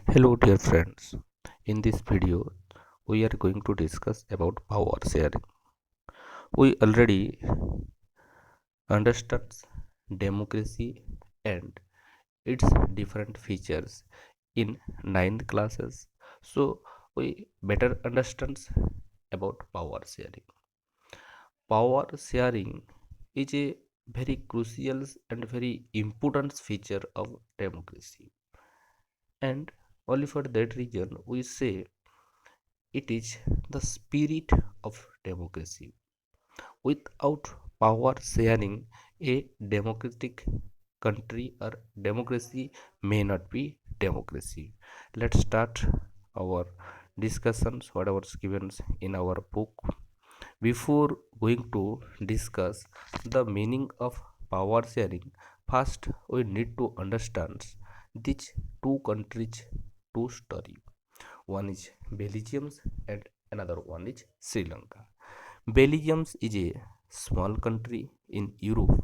Hello dear friends, in this video we are going to discuss about power sharing. We already understand democracy and its different features in ninth classes, so we better understand about power sharing. Power sharing is a very crucial and very important feature of democracy, and only for that reason we say it is the spirit of democracy. Without power sharing, a democratic country or democracy may not be democracy. Let's start our discussions, whatever's given in our book. Before going to discuss the meaning of power sharing, first we need to understand these two countries' two story. One is Belgium and another one is Sri Lanka. Belgium is a small country in Europe,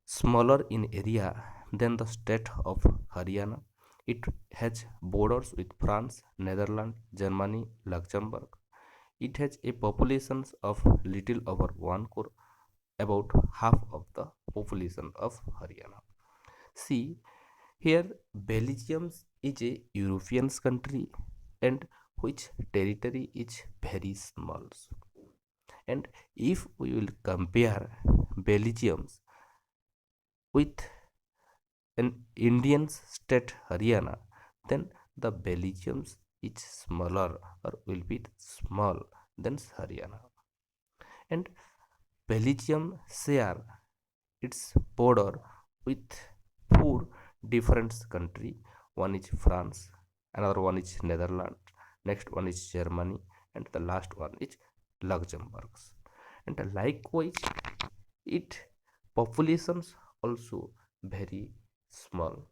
smaller in area than the state of Haryana. It has borders with France, Netherlands, Germany, Luxembourg. It has a population of little over 1 crore, about half of the population of Haryana. See, here Belgium is a European country and which territory is very small. And if we will compare Belgium with an Indian state Haryana, then the Belgium is smaller or will be small than Haryana. And Belgium share its border with four different countries. One is France, another one is Netherlands, next one is Germany, and the last one is Luxembourg. And likewise, its populations also very small,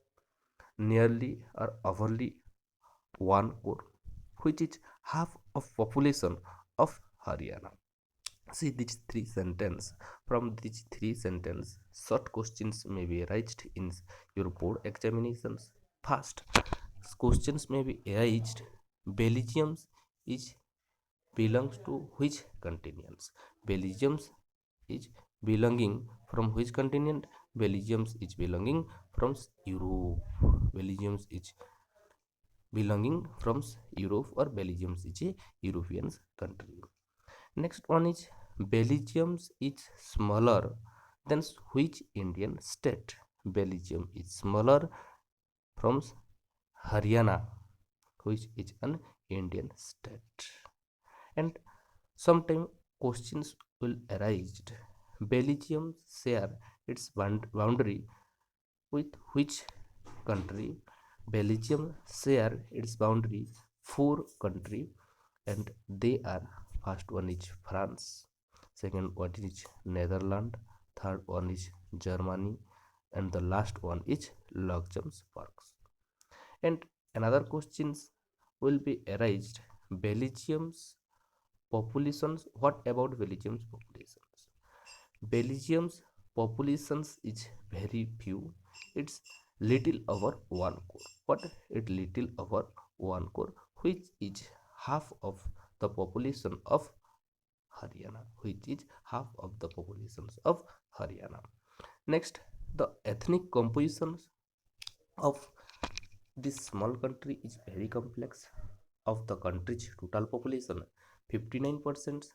nearly or overly 1 crore, which is half of population of Haryana. See these three sentences. From these three sentences, short questions may be raised in your board examinations. First, questions may be raised. Belgium is belongs to which continents? Belgium is belonging from which continent? Belgium is belonging from Europe. Belgium is belonging from Europe, or Belgium is a European country. Next one is Belgium is smaller than which Indian state? Belgium is smaller from Haryana, which is an Indian state. And sometimes questions will arise. Belgium share its boundary with which country? Belgium share its boundary four country, and they are: first one is France, second one is Netherlands, third one is Germany, and the last one is Luxembourg. And another questions will be arised. Belgium's populations. What about Belgium's populations? Belgium's populations is very few. It's little over 1 crore. What? It little over 1 crore, which is half of the population of Haryana, which is half of the populations of Haryana. Next, the ethnic compositions of this small country is very complex. Of the country's total population, 59%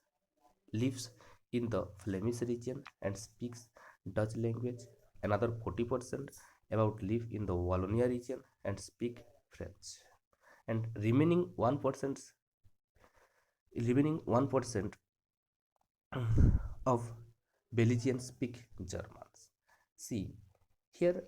lives in the Flemish region and speaks Dutch language. Another 40% about live in the Wallonia region and speak French. And remaining 1% of Belgians speak Germans. See, here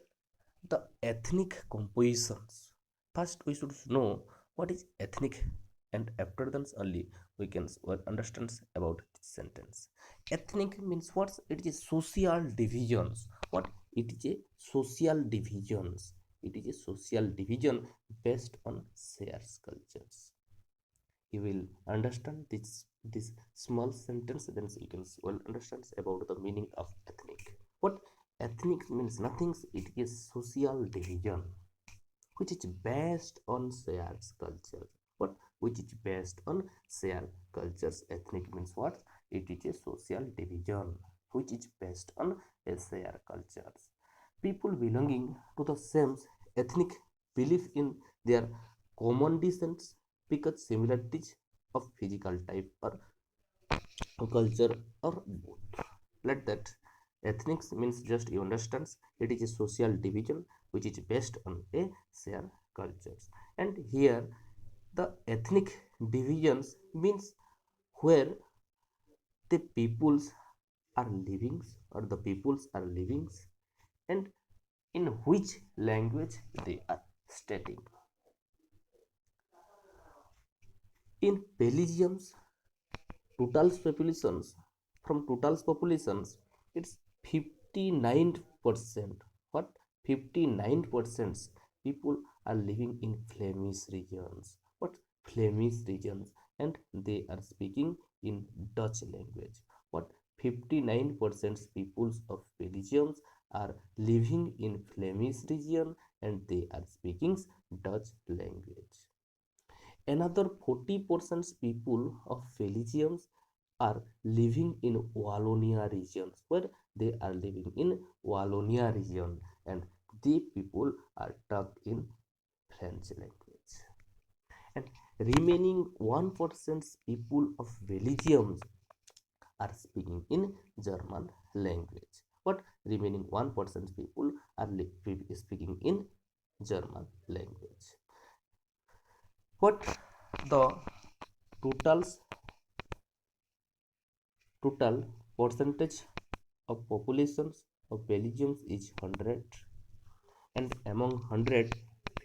the ethnic compositions. First, we should know what is ethnic, and after that only we can understand about this sentence. Ethnic means what? It is social divisions. What? It is a social divisions. It is a social division based on shares cultures. You will understand this small sentence, then you can well understand about the meaning of ethnic. What ethnic means? Nothing. It is social division. which is based on shared culture. What? Which is based on shared cultures. Ethnic means what? It is a social division which is based on a shared cultures. People belonging to the same ethnic believe in their common descent because similarities of physical type or culture or both. Let that ethnics means just you understand it is a social division which is based on a shared cultures. And here the ethnic divisions means where the peoples are living or the peoples are living and in which language they are stating. In Belgium's total populations, from total populations, it's 59%. What? 59% people are living in Flemish regions. What? Flemish regions, and they are speaking in Dutch language. What? 59% peoples of Belgium are living in Flemish region and they are speaking Dutch language. Another 40% people of Belgium are living in Wallonia regions, where they are living in Wallonia region, and the people are talk in French language. And remaining 1% people of Belgium are speaking in German language. What? Remaining 1% people are speaking in German language. What? The totals total percentage of populations of Belgium is 100, and among 100,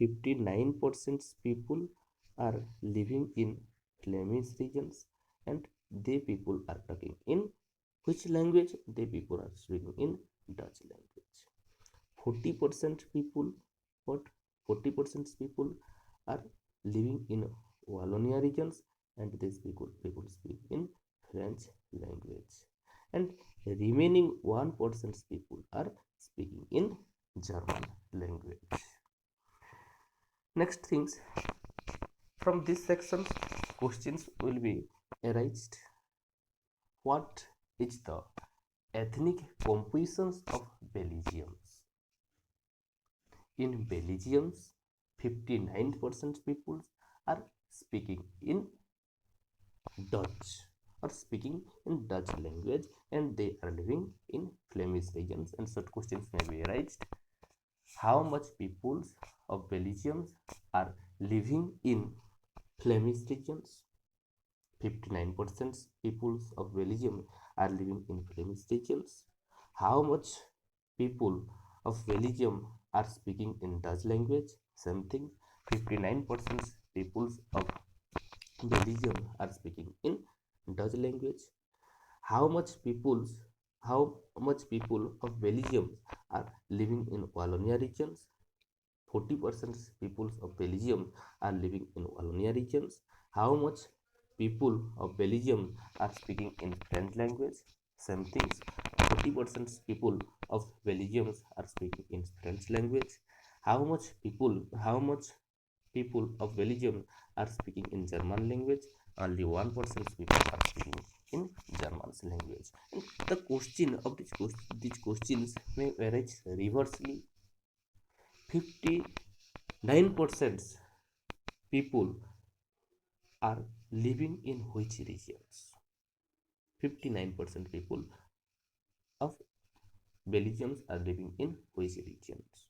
59% people are living in Flemish regions, and they people are talking in which language? They people are speaking in Dutch language. 40% people, what? 40% people are living in Wallonia regions, and these people speak in French language, and remaining 1% people are speaking in German language. Next things, from this section questions will be arised. What is the ethnic compositions of Belgians? In Belgium, 59% people are speaking in Dutch or speaking in Dutch language, and they are living in Flemish regions. And such questions may be raised. How much people of Belgium are living in Flemish regions? 59% people of Belgium are living in Flemish regions. How much people of Belgium are speaking in Dutch language? Same thing. 59% people of Belgium are speaking in Dutch language. How much people how much people of Belgium are living in Wallonia regions? 40% people of Belgium are living in Wallonia regions. How much people of Belgium are speaking in French language? Same things. 40% people of Belgium are speaking in French language. How much people of Belgium are speaking in German language? Only 1% people are speaking in German language. And the question of these questions may arise reversely. 59% people are living in which regions? 59% people of Belgians are living in which regions?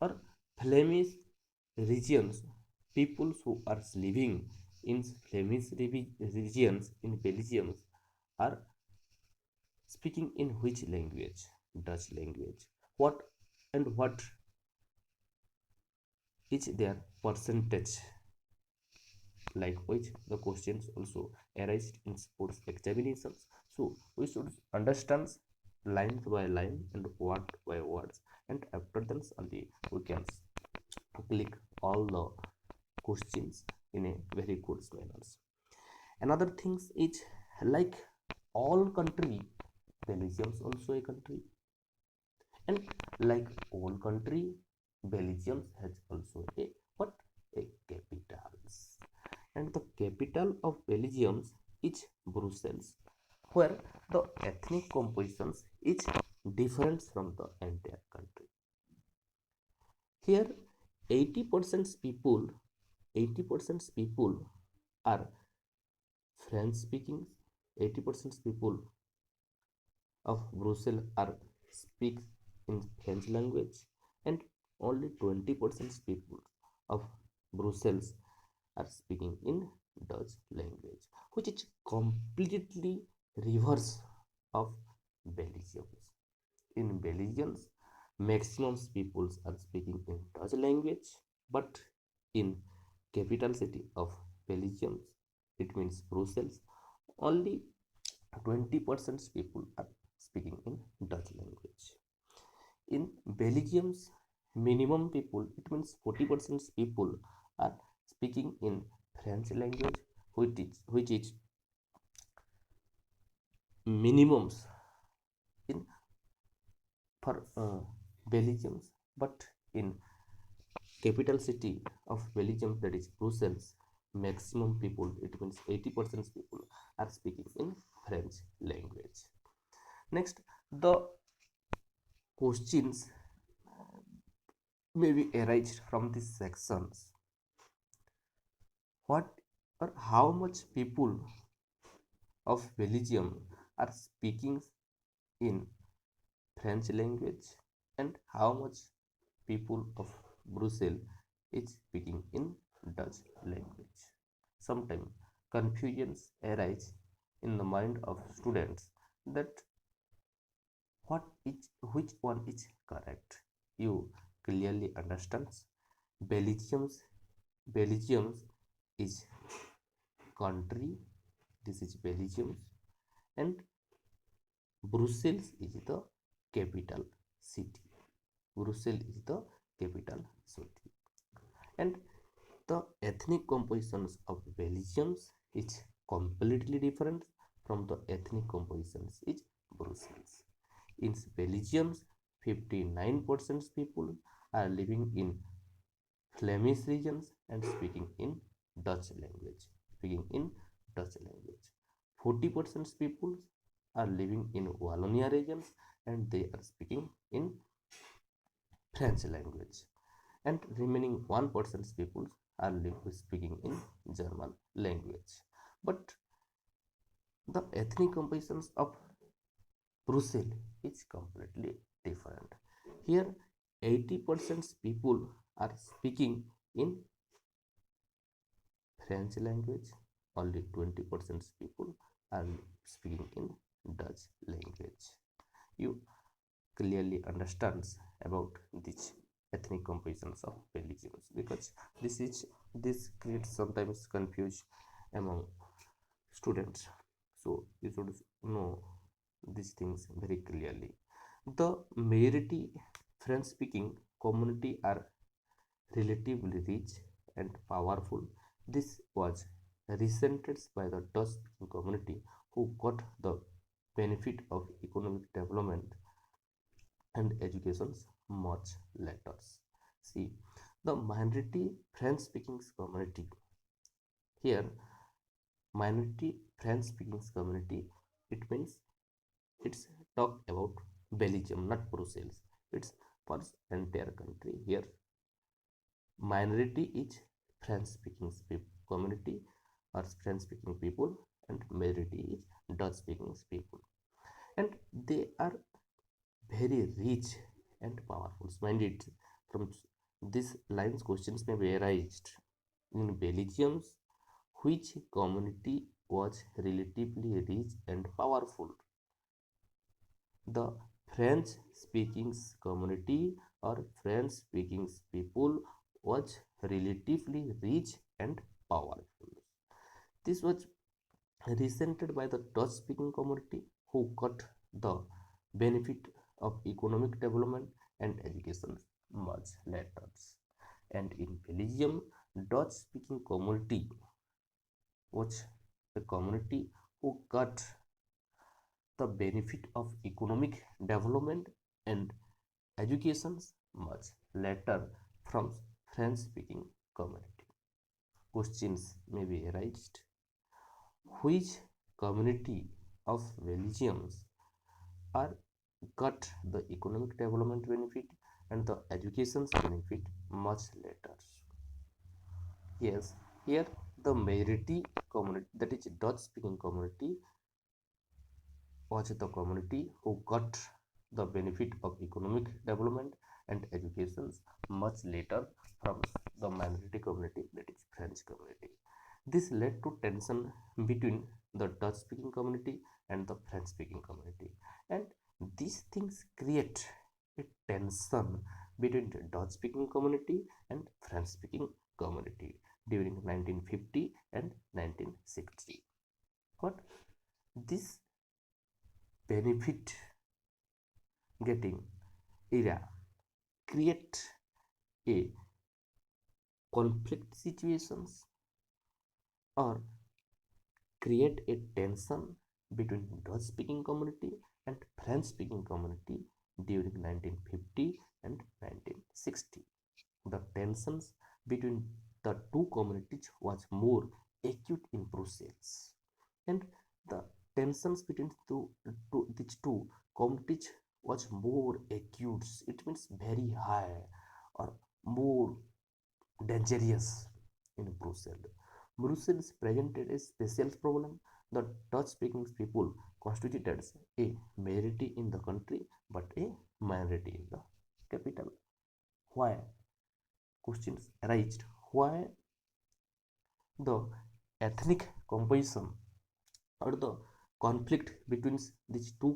Or Flemish regions, people who are living in Flemish regions in Belgium are speaking in which language? Dutch language. What is their percentage? Likewise, the questions also arise in sports examinations. So we should understand line by line and word by words, and after that only we can click all the questions in a very good manner. Another things is like all country, Belgium also a country, and like all country, Belgium has also a what? A capitals. And the capital of Belgium is Brussels, where the ethnic composition is different from the entire country. Here 80% people 80% people are French speaking. 80% people of Brussels are speak in French language, and only 20% people of Brussels are speaking in Dutch language, which is completely reverse of Belgium. In Belgium, maximum people are speaking in Dutch language, but in capital city of Belgium, it means Brussels, only 20% people are speaking in Dutch language. In Belgium's minimum people, it means 40% people are speaking in French language, which is minimums in for Belgium, but in capital city of Belgium, that is Brussels, maximum people, it means 80% people are speaking in French language. Next, the questions may be arised from these sections. What or how much people of Belgium are speaking in French language, and how much people of Brussels is speaking in Dutch language. Sometimes confusions arise in the mind of students that what is which one is correct. You clearly understands Belgium's Belgium is country. This is Belgium, and Brussels is the capital city. Brussels is the capital city, and the ethnic compositions of Belgium is completely different from the ethnic compositions in Brussels. In Belgium, 59% people are living in Flemish regions and speaking in Dutch language. Speaking in Dutch language. 40% people are living in Wallonia regions and they are speaking in French language. And remaining 1% people are speaking in German language. But the ethnic compositions of Brussels is completely different. Here 80% people are speaking in French language, only 20% people are speaking in Dutch language. You clearly understands about these ethnic compositions of religions, because this creates sometimes confusion among students. So you should know these things very clearly. The majority French speaking community are relatively rich and powerful. This was resented by the Dutch community who got the benefit of economic development and educations much later. See, the minority French speaking community. Here, minority French speaking community, it means it's talk about Belgium, not Brussels. It's for entire country. Here minority is French speaking community or French speaking people, and majority is Dutch speaking people, and they are very rich and powerful. Minded from this lines questions may be raised. In Belgium, which community was relatively rich and powerful? The French speaking community or French speaking people was relatively rich and powerful. This was resented by the Dutch speaking community who got the benefit of economic development and education much later. And in Belgium, Dutch speaking community was a community who got the benefit of economic development and education much later from French-speaking community. Questions may be raised. Which community of Belgians are got the economic development benefit and the education benefit much later? Yes, here the majority community, that is Dutch speaking community, was the community who got the benefit of economic development and education much later from the minority community, that is French community. This led to tension between the Dutch speaking community and the French speaking community, and these things create a tension between the Dutch speaking community and French speaking community during 1950 and 1960. But this benefit getting era create a conflict situations or create a tension between Dutch speaking community and French speaking community during 1950 and 1960. The tensions between the two communities was more acute in Brussels, and the tensions between these two communities was more acute. It means very high or more dangerous in Brussels. Brussels presented a special problem. The Dutch-speaking people constituted a majority in the country, but a minority in the capital. Why? Questions arise. Why the ethnic composition or the conflict between these two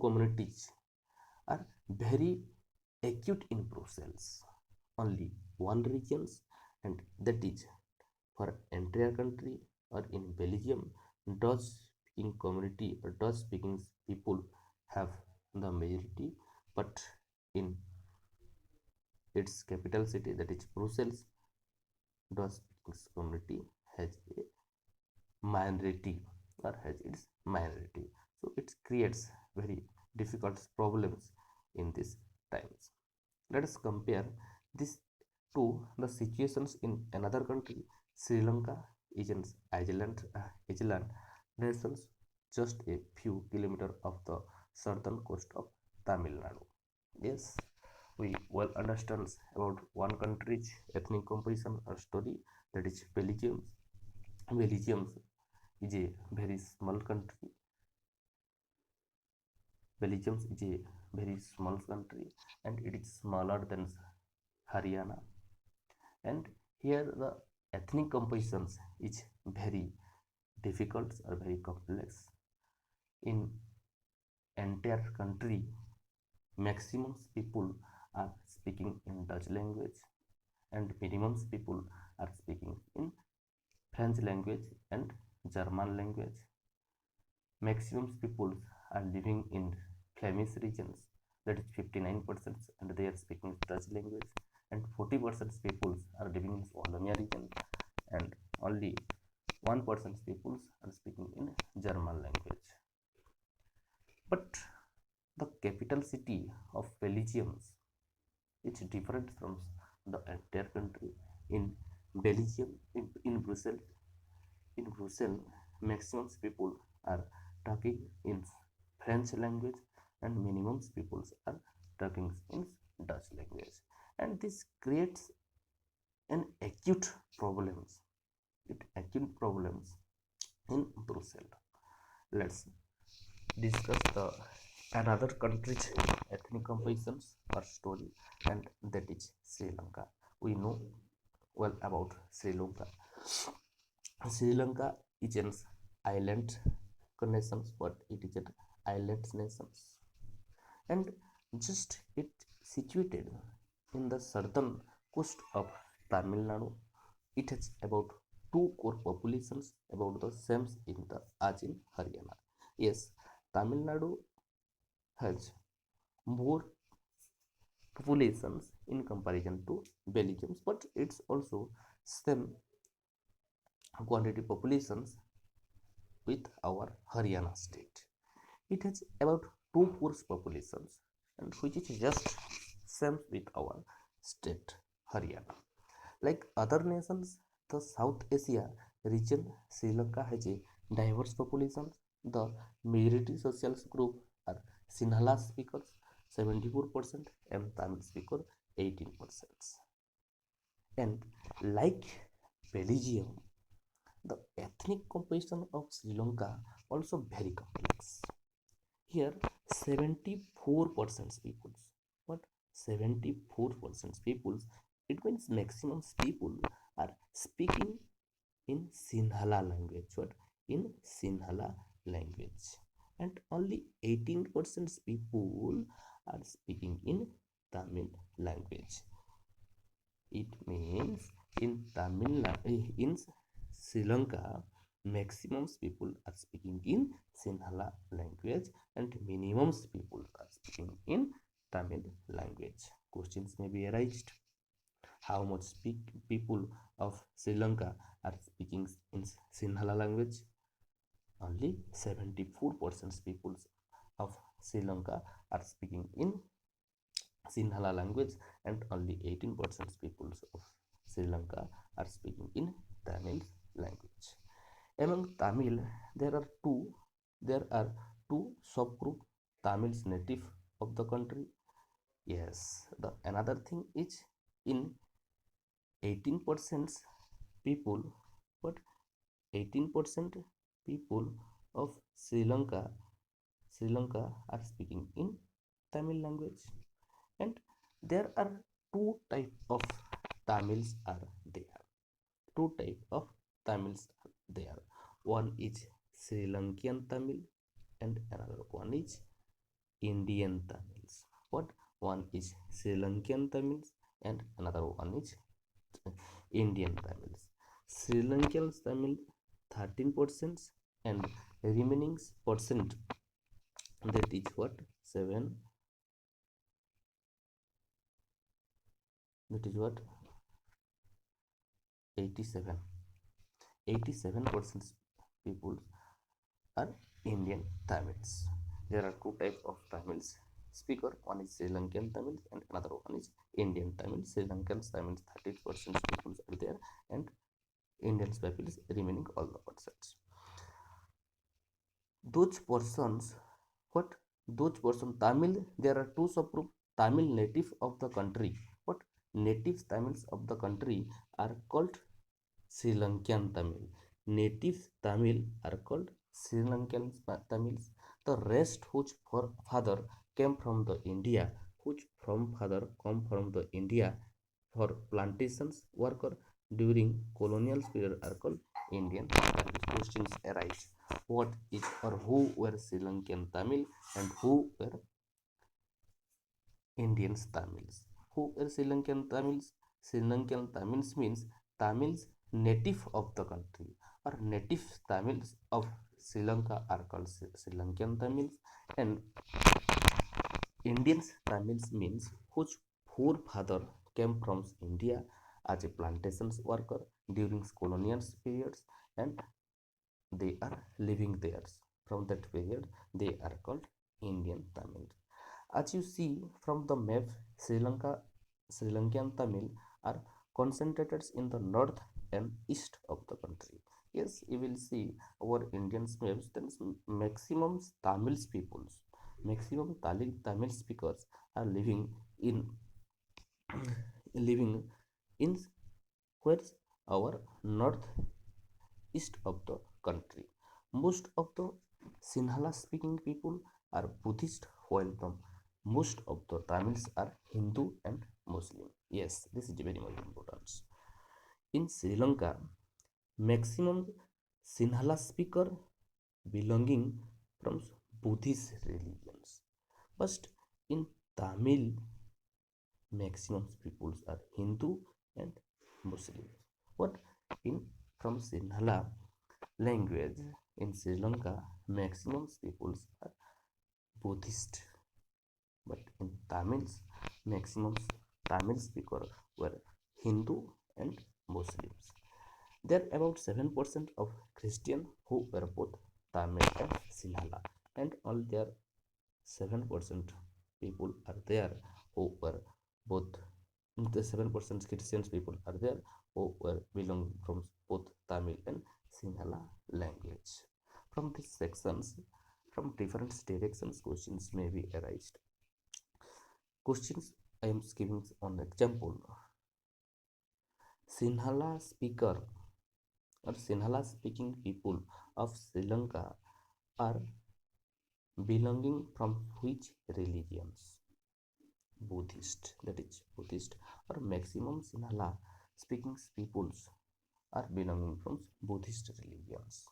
communities are very acute in Brussels. Only one regions, and that is for entire country, or in Belgium, Dutch speaking community or Dutch speaking people have the majority, but in its capital city, that is Brussels, Dutch speaking community has a minority or has its minority. So it creates very difficult problems in these times. Let us compare this to the situations in another country. Sri Lanka is an island nation just a few kilometers of the southern coast of Tamil Nadu. Yes, we well understand about one country's ethnic composition or story, that is Belgium. Belgium is a very small country. Belgium is a very small country and it is smaller than Haryana, and here the ethnic compositions is very difficult or very complex. In entire country, maximum people are speaking in Dutch language and minimum people are speaking in French language and German language. Maximum people are living in Flemish regions, that is 59%, and they are speaking Dutch language, and 40% people are living in Wallonia region, and only 1% people are speaking in German language. But the capital city of Belgium is different from the entire country. In Belgium, in Brussels, maximum people are talking in French language and minimum people are talking in Dutch language, and this creates an acute problems. Acute problems in Brussels. Let's discuss the another country's ethnic compositions or story, and that is Sri Lanka. We know well about Sri Lanka. Sri Lanka is an island nation, but it is an island nation, and just it situated in the southern coast of Tamil Nadu. It has about two core populations, about the same in the as in Haryana. Yes, Tamil Nadu has more populations in comparison to Belgium, but it's also same quantity populations with our Haryana state. It has about two core populations, and which is just Same with our state, Haryana. Like other nations, the South Asia region, Sri Lanka has a diverse population. The majority social group are Sinhala speakers, 74%, and Tamil speakers, 18%. And like Belgium, the ethnic composition of Sri Lanka also very complex. Here, 74% people. What? 74% people. It means maximum people are speaking in Sinhala language. What? In Sinhala language. And only 18% people are speaking in Tamil language. It means in Sri Lanka, maximum people are speaking in Sinhala language and minimum people are speaking in Tamil language. Questions may be arised. How much people of Sri Lanka are speaking in Sinhala language? Only 74% people of Sri Lanka are speaking in Sinhala language and only 18% people of Sri Lanka are speaking in Tamil language. Among Tamil, there are two subgroup Tamils native of the country. Yes, the another thing is in 18% people, but 18% people of Sri Lanka are speaking in Tamil language, and there are two type of Tamils are there. Two type of Tamils are there. One is Sri Lankan Tamil, and another one is Indian Tamils. What? One is Sri Lankan Tamils, and another one is Indian Tamils. Sri Lankan Tamil 13%, and remaining percent, that is what? 7, that is what? 87. 87% people are Indian Tamils. There are two types of Tamils speaker. One is Sri Lankan Tamils and another one is Indian Tamils. Sri Lankan Tamils 30% people are there, and Indian people is remaining all the percents. Those persons, what? Those person Tamil, there are two subgroup. Tamil native of the country. What? Native Tamils of the country are called Sri Lankan Tamil. Native Tamil are called Sri Lankan Tamils. The rest whose father came from the India, whose from father come from the India for plantations worker during colonial period are called Indian Tamils. Questions arise. What is or who were Sri Lankan Tamil and who were Indian Tamils? Who were Sri Lankan Tamils? Sri Lankan Tamils means Tamils native of the country, or native Tamils of Sri Lanka are called Sri Lankan Tamils, and Indian Tamils means whose forefather came from India as a plantations worker during colonial periods, and they are living there. From that period, they are called Indian Tamil. As you see from the map, Sri Lankan Tamil are concentrated in the north and east of the country. Yes, you will see our Indian maps. Then maximum Tamil speakers are in living in where our north east of the country. Most of the Sinhala speaking people are Buddhist, while the most of the Tamils are Hindu and Muslim. Yes, this is very much important. In Sri Lanka, maximum Sinhala speaker belonging from Buddhist religions. But in Tamil, maximum people are Hindu and Muslim. What in from Sinhala language in Sri Lanka, maximum people are Buddhist, but in Tamils, maximum Tamil speakers were Hindu and Muslims. There are about 7% of Christian who were both Tamil and Sinhala, and all there 7% people are there who were both the 7% Christian people are there who were belong from both Tamil and Sinhala language. From these sections, from different directions, questions may be arised. Questions I am giving on example. Sinhala speaker or Sinhala speaking people of Sri Lanka are belonging from which religions? Buddhist, that is Buddhist, or maximum Sinhala speaking peoples are belonging from Buddhist religions.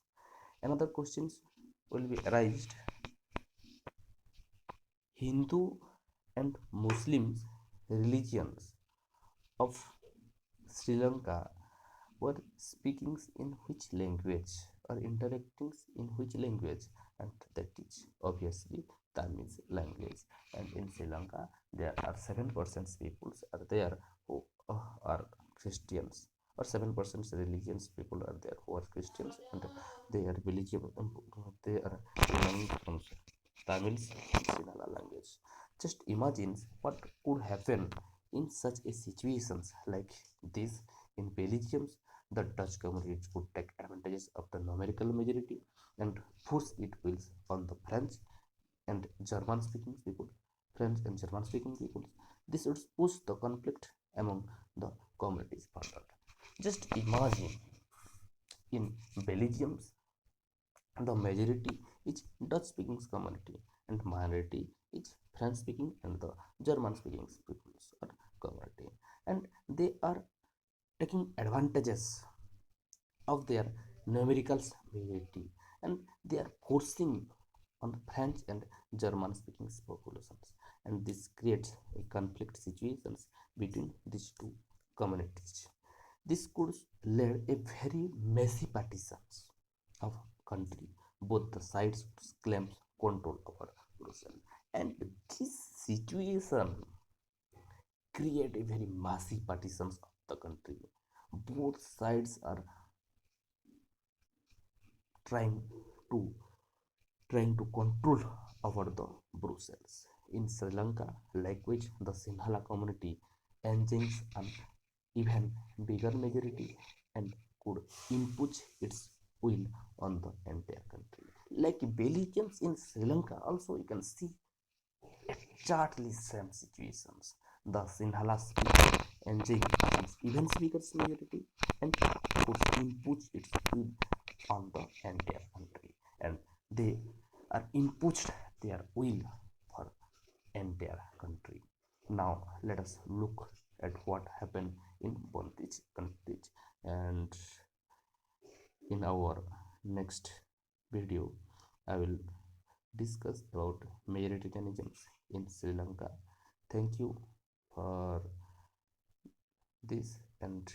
Another questions will be raised. Hindu and Muslims religions of Sri Lanka were speaking in which language or interacting in which language, and that is obviously Tamil language. And in Sri Lanka there are 7% peoples are there who are Christians, or 7% religions people are there who are Christians, and they are they are belonging from Tamils and Sinhala language. Just imagine what could happen in such a situations like this. In Belgium, the Dutch community would take advantages of the numerical majority and force it wills on the French and German speaking people. French and German speaking people. This would push the conflict among the communities further. Just imagine in Belgium, the majority is Dutch speaking community and minority is French speaking and the German speaking peoples or community, and they are taking advantages of their numerical majority, and they are forcing on French and German speaking populations, and this creates a conflict situations between these two communities. This could lead a very messy partitions of country. Both the sides claim control over Brussels, and this situation create a very messy partitions of the country. Both sides are trying to trying to control over the Brussels. In Sri Lanka, language the Sinhala community enjoys an even bigger majority and could impose its will on the entire country. Like Belgians in Sri Lanka, also you can see exactly same situations. The Sinhala speaker enjoying an even bigger majority and could impose its will on the entire country, and they are imposed their will for entire country. Now let us look at what happened in both these countries, and in our next video I will discuss about majoritarianism in Sri Lanka. Thank you for this, and